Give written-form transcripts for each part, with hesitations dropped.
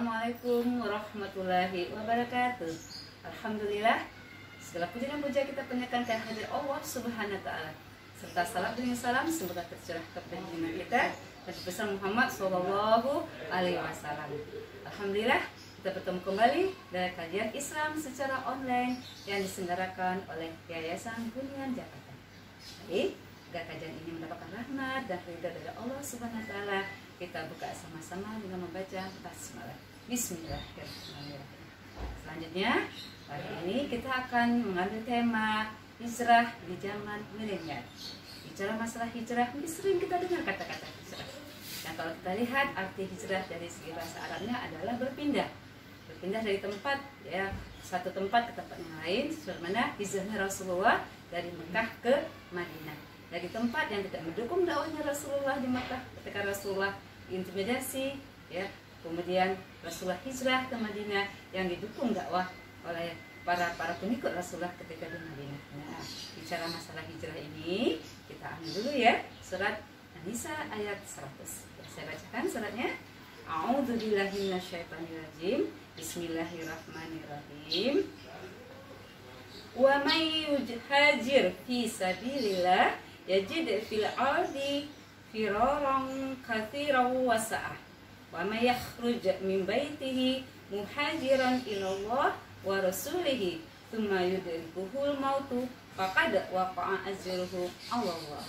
Assalamualaikum warahmatullahi wabarakatuh. Alhamdulillah, segala puji dan puja kita panjatkan kehadirat Allah Subhanahu wa taala. Serta salam dan salam semoga tercurah kepada junjungan kita Nabi besar Muhammad sallallahu alaihi wasallam. Alhamdulillah, kita bertemu kembali dari kajian Islam secara online yang diselenggarakan oleh Yayasan Kuningan Jakarta. Baik, agar kajian ini mendapatkan rahmat dan ridha dari Allah Subhanahu wa taala, kita buka sama-sama dengan membaca basmalah. Bismillahirrahmanirrahim. Selanjutnya, hari ini kita akan mengambil tema hijrah di zaman milenial. Bicara masalah hijrah, ini sering kita dengar kata-kata hijrah. Dan kalau kita lihat arti hijrah dari segi bahasa Arabnya adalah berpindah. Berpindah dari tempat, ya, satu tempat ke tempat yang lain, sebagaimana hijrahnya Rasulullah dari Mekah ke Madinah. Dari tempat yang tidak mendukung dakwahnya Rasulullah di Mekah ketika Rasulullah intimidasi, ya, kemudian Rasulullah hijrah ke Madinah yang didukung dakwah oleh para pengikut Rasulullah ketika di Madinah. Nah, bicara masalah hijrah ini, kita ambil dulu ya surat An-Nisa ayat 100. Ya, saya bacakan suratnya. A'udzubillahi minasyaitonirrajim. Bismillahirrahmanirrahim. Wa may yujhajir fi sabilillah yajid fil ardi firaran katsiran wa sa'ah. Wa may yakhruj min baitihi muhajiran ila Allah wa rasulihi thumma yudrikuhul mautu faqad waqa'a ajruhu Allah.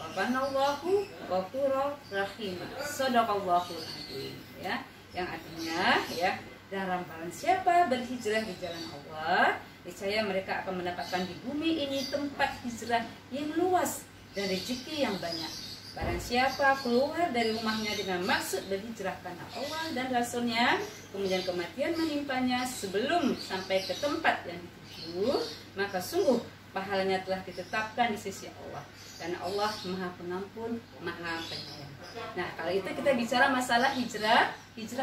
Wa banallahu ghafurur rahim. Shadaqallahul azim. Ya, yang artinya, ya, barang siapa berhijrah di jalan Allah, niscaya mereka akan mendapatkan di bumi ini tempat hijrah yang luas dan rezeki yang banyak. Barang siapa keluar dari rumahnya dengan maksud berhijrah karena Allah dan Rasulnya, kemudian kematian menimpanya sebelum sampai ke tempat yang dituju, maka sungguh pahalanya telah ditetapkan di sisi Allah. Dan Allah Maha Pengampun, Maha Penyayang. Nah, kalau itu kita bicara masalah hijrah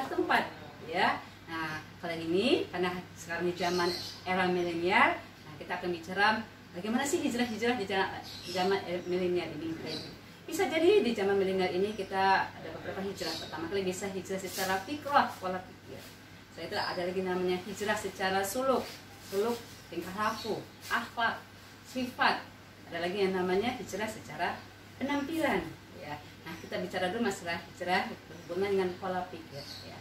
tempat, ya. Nah, kali ini karena sekarang di zaman era milenial, nah, kita akan bicara bagaimana sih hijrah di zaman milenial ini. Bisa jadi di zaman milenial ini kita ada beberapa hijrah. Pertama kali bisa hijrah secara fikrah, pola pikir. Setelah itu ada lagi namanya hijrah secara suluk, tingkah laku, akhlak, sifat. Ada lagi yang namanya hijrah secara penampilan. Ya. Nah, kita bicara dulu masalah hijrah berhubungan dengan pola pikir. Ya.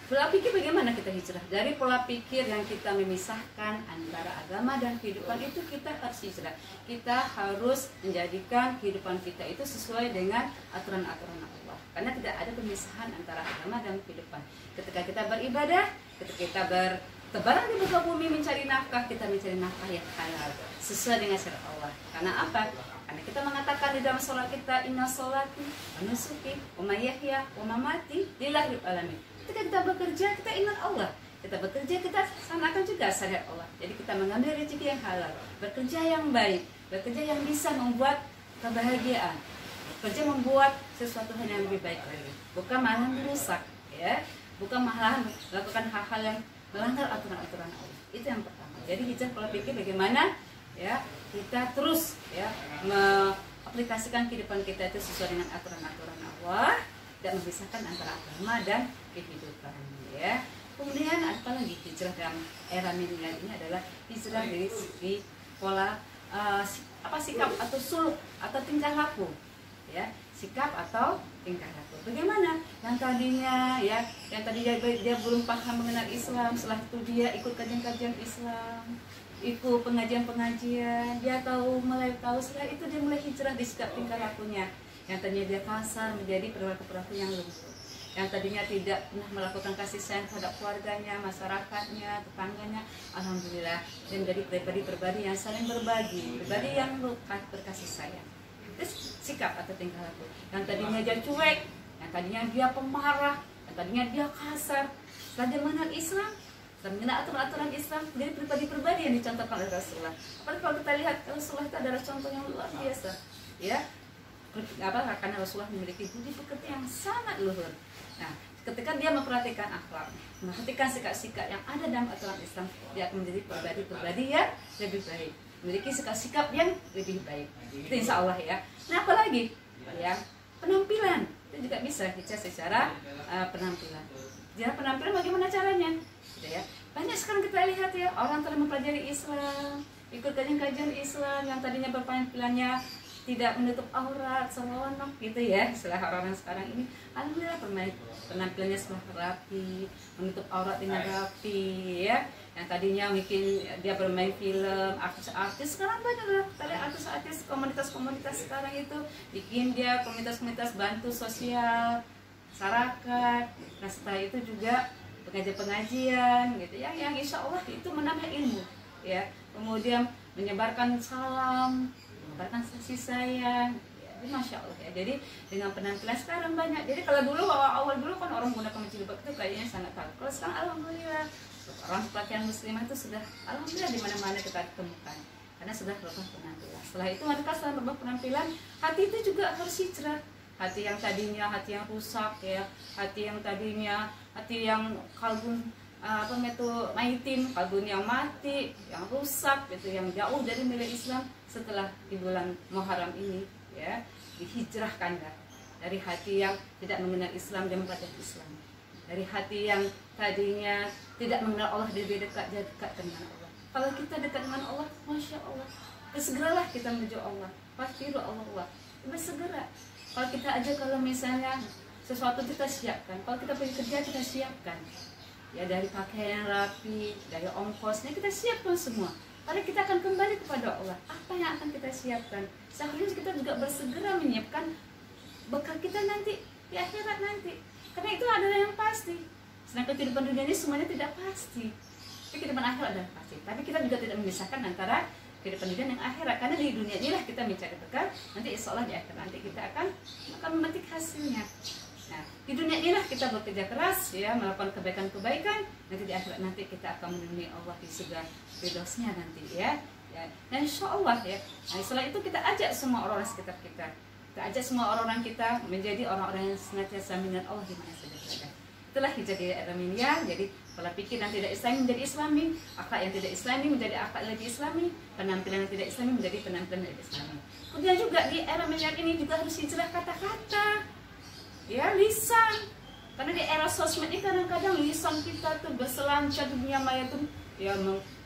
Pola pikir bagaimana kita hijrah? Dari pola pikir yang kita memisahkan antara agama dan kehidupan itu kita harus hijrah. Kita harus menjadikan kehidupan kita itu sesuai dengan aturan-aturan Allah. Karena tidak ada pemisahan antara agama dan kehidupan. Ketika kita beribadah, ketika kita bertebaran di muka bumi mencari nafkah, kita mencari nafkah yang halal sesuai dengan syariat Allah. Karena apa? Karena kita mengatakan di dalam sholat kita, inna sholati wa nusuki wa mahyaya wa mamati lillahi alamin. Ketika kita bekerja, kita ingat Allah. Kita bekerja, kita sanakan juga syariat Allah. Jadi kita mengambil rezeki yang halal, bekerja yang baik, bekerja yang bisa membuat kebahagiaan, bekerja membuat sesuatu hal yang lebih baik lagi. Bukan malah merusak, ya. Bukan malah melakukan hal-hal yang melanggar aturan-aturan Allah. Itu yang pertama. Jadi hijrah pola pikir bagaimana, ya, kita terus, ya, mengaplikasikan kehidupan kita itu sesuai dengan aturan-aturan Allah, dan memisahkan antara agama dan kehidupan, ya. Kemudian apa lagi hijrah dalam era milenial ini adalah hijrah dari segi pola sikap atau suluk atau tingkah laku, ya, sikap atau tingkah laku. Bagaimana? Yang tadinya, ya, dia belum paham mengenal Islam, setelah itu dia ikut kajian-kajian Islam, ikut pengajian-pengajian, dia mulai tahu, setelah itu dia mulai hijrah di sikap tingkah lakunya. Yang tadinya dia kasar menjadi perilaku yang lembut. Yang tadinya tidak pernah melakukan kasih sayang terhadap keluarganya, masyarakatnya, tetangganya, alhamdulillah dia menjadi pribadi yang saling berbagi, pribadi yang berkasih sayang. Itu sikap atau tingkah laku. Yang tadinya dia cuek, yang tadinya dia pemarah, yang tadinya dia kasar, setelah dia mengenal Islam, setelah mengenal aturan-aturan Islam, menjadi pribadi-pribadi yang dicontohkan oleh Rasulullah. Apalagi kalau kita lihat Rasulullah itu adalah contoh yang luar biasa, ya. Karena Rasulullah memiliki budi pekerti yang sangat luhur. Nah, ketika dia memperhatikan akhlak, memperhatikan sikap-sikap yang ada dalam aturan Islam, dia akan menjadi pribadi yang lebih baik, memiliki sikap-sikap yang lebih baik. Itu insya Allah, ya. Nah, apalagi yang penampilan itu juga bisa hijrah secara penampilan. Dia penampilan bagaimana caranya, gitu ya. Banyak sekarang kita lihat ya, orang telah mempelajari Islam, ikut kajian-kajian Islam yang tadinya berpenampilannya tidak menutup aurat, sembrono gitu ya. Setelah orang-orang sekarang ini, alhamdulillah penampilannya sudah rapi, menutup aurat dengan rapi ya. Yang tadinya mungkin dia bermain film, artis-artis, sekarang banyak lah. Kita lihat artis-artis, komunitas-komunitas sekarang itu bikin dia komunitas-komunitas bantu sosial masyarakat. Nah setelah itu juga pengajian-pengajian gitu ya, yang insya Allah itu menambah ilmu ya. Kemudian menyebarkan salam, menyebarkan kasih sayang ya, masya Allah ya. Jadi dengan penampilan sekarang banyak. Jadi kalau dulu awal dulu kan orang menggunakan jilbab itu kayaknya sangat takut. Kalau sekarang alhamdulillah orang pakaian muslimah itu sudah alhamdulillah di mana-mana kita temukan karena sudah berubah penampilan. Setelah itu mereka setelah berubah penampilan, hati itu juga harus hijrah. Hati yang tadinya hati yang rusak ya, hati yang tadinya hati yang kalbun maitin, kalbun yang mati, yang rusak gitu, yang jauh dari nilai Islam, setelah di bulan Muharram ini ya dihijrahkan dari hati yang tidak mengenal Islam dan mempelajari Islam, dari hati yang tadinya tidak mengenal Allah dan lebih dekat dengan Allah. Kalau kita dekat dengan Allah, masya Allah, segeralah kita menuju Allah. Pastiru Allah, bersegera. Kalau kita aja kalau misalnya sesuatu kita siapkan, kalau kita pergi kerja kita siapkan, ya dari pakaian yang rapi, dari ongkosnya kita siapkan semua. Karena kita akan kembali kepada Allah. Apa yang akan kita siapkan? Seharusnya kita juga bersegera menyiapkan bekal kita nanti di akhirat nanti. Karena itu adalah yang pasti. Sedangkan kehidupan dunia ini semuanya tidak pasti. Tapi kehidupan akhirat adalah pasti. Tapi kita juga tidak memisahkan antara kehidupan dunia dan akhirat. Karena di dunia inilah kita mencari bekal. Nanti insya Allah di akhirat nanti kita akan memetik hasilnya. Nah, di dunia inilah kita bekerja keras ya, melakukan kebaikan-kebaikan. Nanti di akhirat nanti kita akan menemui Allah di surga firdosnya nanti ya. Dan insya Allah ya. Nah, setelah itu kita ajak semua orang-orang sekitar kita. Kita ajak semua orang-orang kita menjadi orang-orang yang senantiasa mengingat Allah di mana saja berada. Itulah hijrah di era milenial. Jadi pola pikir yang tidak Islami menjadi Islami, akhlak yang tidak Islami menjadi akhlak lebih Islami, penampilan yang tidak Islami menjadi penampilan lebih Islami. Kemudian juga di era milenial ini juga harus hijrah kata-kata, ya lisan. Karena di era sosmed ini kadang-kadang lisan kita tuh berselancar di dunia maya tuh ya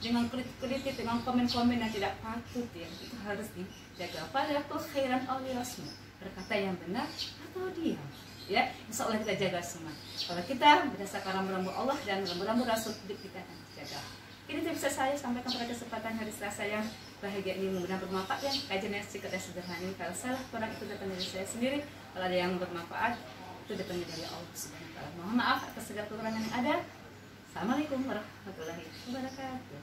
dengan kritik, dengan komen-komen yang tidak patut ya, itu harus dijaga. Falaku khairan aw liyasmut, berkata yang benar atau diam. Ya, insya Allah kita jaga semua. Kalau kita berdasarkan rambu-rambu Allah dan rambu-rambu Rasul, kita akan jaga. Ini bisa saya sampaikan pada kesempatan hari Selasa yang bahagia ini, mudah-mudahan bermanfaat ya. Kajian yang singkat dan sederhana ini. Kalau salah kurang itu datang dari saya sendiri. Kalau ada yang bermanfaat itu datang dari Allah Subhanahu wa taala. Mohon maaf atas segala kekurangan yang ada. Assalamualaikum warahmatullahi wabarakatuh.